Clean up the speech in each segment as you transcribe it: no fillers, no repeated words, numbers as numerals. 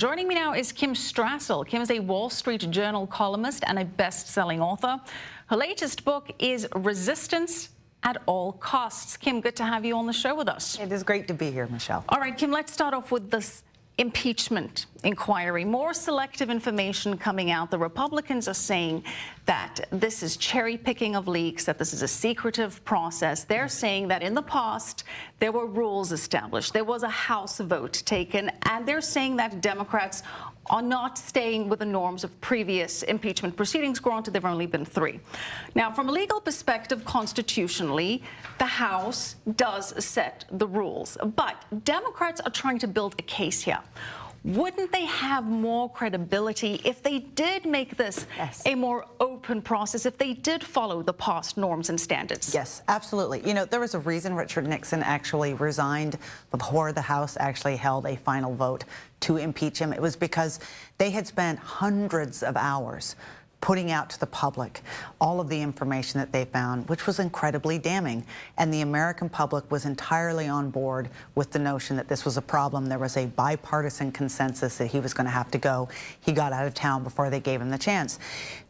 Joining me now is Kim Strassel. Kim is a Wall Street Journal columnist and a best-selling author. Her latest book is Resistance at All Costs. Kim, good to have you on the show with us. It is great to be here, Michelle. All right, Kim, let's start off with this impeachment inquiry. More selective information coming out. The Republicans are saying that this is cherry picking of leaks, that this is a secretive process. They're saying that in the past, there were rules established. There was a House vote taken, and they're saying that Democrats are not staying with the norms of previous impeachment proceedings. Granted, there have only been 3. Now, from a legal perspective, constitutionally, the House does set the rules. But Democrats are trying to build a case here. Wouldn't they have more credibility if they did make this a more open process, if they did follow the past norms and standards? Yes, absolutely. You know, there was a reason Richard Nixon actually resigned before the House actually held a final vote to impeach him. It was because they had spent hundreds of hours putting out to the public all of the information that they found, which was incredibly damning. And the American public was entirely on board with the notion that this was a problem. There was a bipartisan consensus that he was going to have to go. He got out of town before they gave him the chance.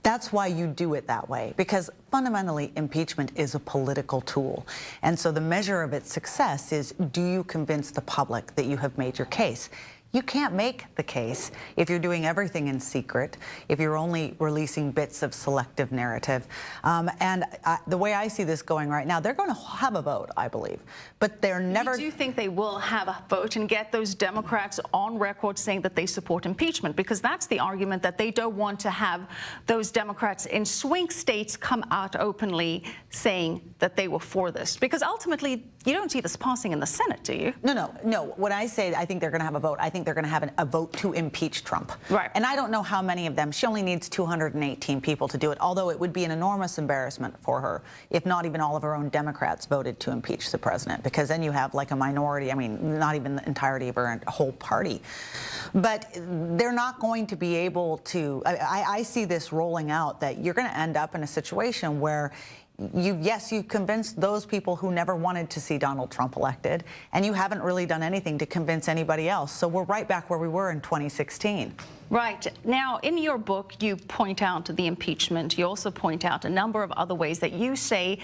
That's why you do it that way, because fundamentally, impeachment is a political tool. And so the measure of its success is, do you convince the public that you have made your case? You can't make the case if you're doing everything in secret, if you're only releasing bits of selective narrative. The way I see this going right now, they're going to have a vote, I believe, but they're never... Do you think they will have a vote and get those Democrats on record saying that they support impeachment? Because that's the argument, that they don't want to have those Democrats in swing states come out openly saying that they were for this. Because ultimately, you don't see this passing in the Senate, do you? No. When I say I think they're going to have a vote, I think they're going to have a vote to impeach Trump. Right. And I don't know how many of them. She only needs 218 people to do it, although it would be an enormous embarrassment for her if not even all of her own Democrats voted to impeach the president, because then you have like a minority, I mean, not even the entirety of her whole party. But they're not going to be able to, I see this rolling out, that you're going to end up in a situation where you convinced those people who never wanted to see Donald Trump elected, and you haven't really done anything to convince anybody else. So we're right back where we were in 2016. Right. Now, in your book, you point out the impeachment. You also point out a number of other ways that you say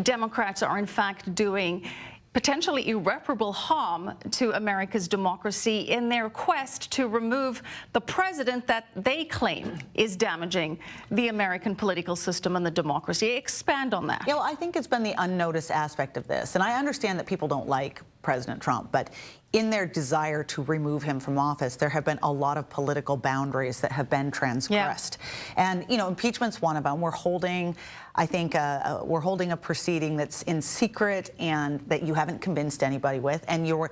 Democrats are, in fact, doing potentially irreparable harm to America's democracy in their quest to remove the president that they claim is damaging the American political system and the democracy. Expand on that. Yeah, well, I think it's been the unnoticed aspect of this. And I understand that people don't like President Trump, but in their desire to remove him from office, there have been a lot of political boundaries that have been transgressed. Yeah. And, you know, impeachment's one of them. We're holding, I think, we're holding a proceeding that's in secret and that you haven't convinced anybody with, and you're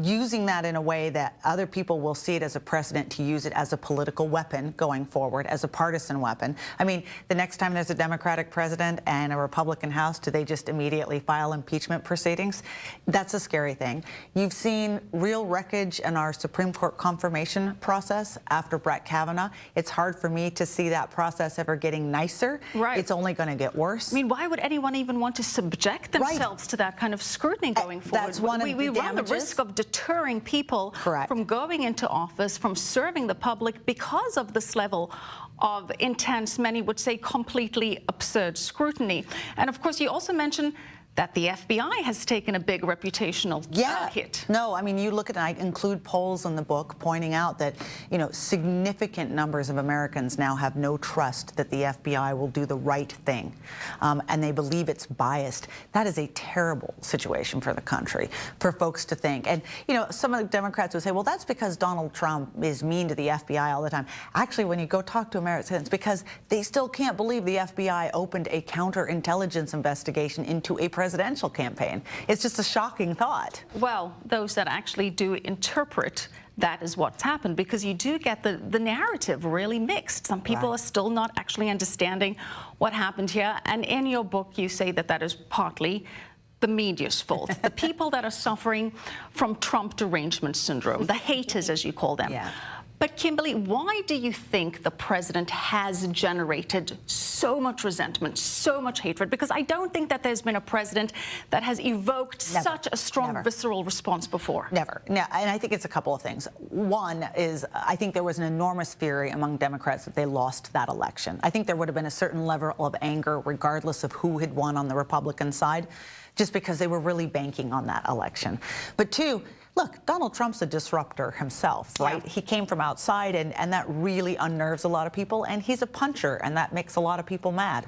using that in a way that other people will see it as a precedent to use it as a political weapon going forward, as a partisan weapon. I mean, the next time there's a Democratic president and a Republican House, do they just immediately file impeachment proceedings? That's a scary thing. You've seen real wreckage in our Supreme Court confirmation process after Brett Kavanaugh. It's hard for me to see that process ever getting nicer. Right. It's only going to get worse. I mean, why would anyone even want to subject themselves to that kind of scrutiny going forward? That's one of the damages. We run the risk of deterring people from going into office, from serving the public, because of this level of intense, many would say completely absurd scrutiny. And of course, you also mentioned that the FBI has taken a big reputational hit. No, I mean, you look at it, I include polls in the book pointing out that, you know, significant numbers of Americans now have no trust that the FBI will do the right thing, and they believe it's biased. That is a terrible situation for the country, for folks to think. And, you know, some of the Democrats would say, well, that's because Donald Trump is mean to the FBI all the time. Actually, when you go talk to Americans, it's because they still can't believe the FBI opened a counterintelligence investigation into a presidential campaign. It's just a shocking thought. Well, those that actually do interpret that is what's happened, because you do get the narrative really mixed. Some people are still not actually understanding what happened here. And in your book, you say that that is partly the media's fault. The people that are suffering from Trump derangement syndrome, the haters, as you call them. But Kimberly, why do you think the president has generated so much resentment, so much hatred? Because I don't think that there's been a president that has evoked such a strong, visceral response before. Never. No, and I think it's a couple of things. One is I think there was an enormous fury among Democrats that they lost that election. I think there would have been a certain level of anger regardless of who had won on the Republican side, just because they were really banking on that election. But two, look, Donald Trump's a disruptor himself, right? Yeah. He came from outside, and that really unnerves a lot of people, and he's a puncher, and that makes a lot of people mad.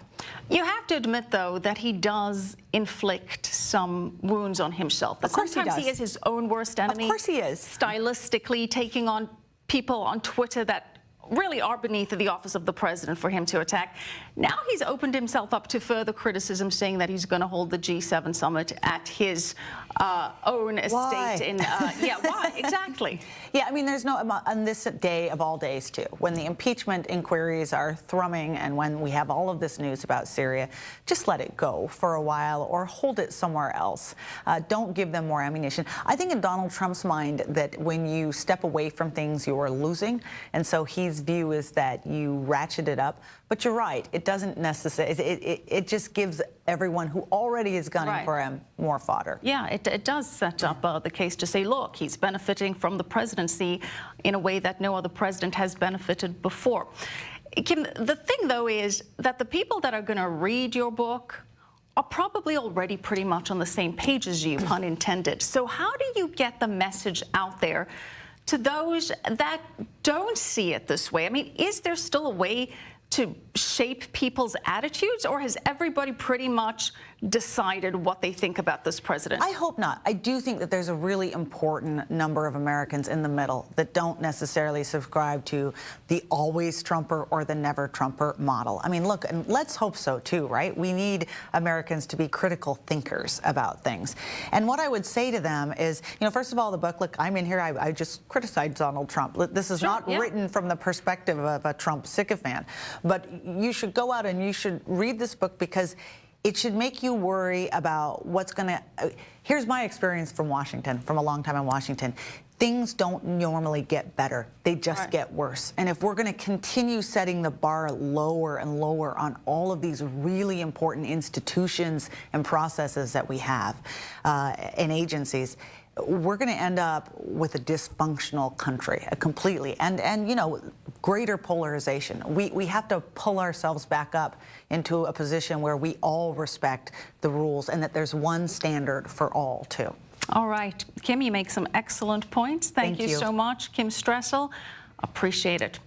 You have to admit, though, that he does inflict some wounds on himself. Of course sometimes he is his own worst enemy. Of course he is. Stylistically taking on people on Twitter that really are beneath the office of the president for him to attack. Now he's opened himself up to further criticism, saying that he's going to hold the G7 summit at his own estate. Why? Yeah, why? Exactly. Yeah, I mean, there's no, on this day of all days, too, when the impeachment inquiries are thrumming and when we have all of this news about Syria, just let it go for a while or hold it somewhere else. Don't give them more ammunition. I think in Donald Trump's mind that when you step away from things, you are losing. And so his view is that you ratchet it up. But you're right, it doesn't necessarily, it just gives everyone who already is gunning for him more fodder. Yeah, it does set up the case to say, look, he's benefiting from the presidency in a way that no other president has benefited before. Kim, the thing, though, is that the people that are going to read your book are probably already pretty much on the same page as you, pun intended. So how do you get the message out there to those that don't see it this way? I mean, is there still a way to shape people's attitudes, or has everybody pretty much decided what they think about this president? I hope not. I do think that there's a really important number of Americans in the middle that don't necessarily subscribe to the always Trumper or the never Trumper model. I mean, look, and let's hope so too, right? We need Americans to be critical thinkers about things. And what I would say to them is, you know, first of all, the book, look, I'm in here, I just criticized Donald Trump. This is not written from the perspective of a Trump sycophant, but you should go out and you should read this book because it should make you worry about what's going to... Here's my experience from Washington, from a long time in Washington. Things don't normally get better. They just get worse. And if we're going to continue setting the bar lower and lower on all of these really important institutions and processes that we have in agencies, we're going to end up with a dysfunctional country, completely, and you know, greater polarization. We have to pull ourselves back up into a position where we all respect the rules and that there's one standard for all, too. All right. Kim, you make some excellent points. Thank you so much. Kim Strassel, appreciate it.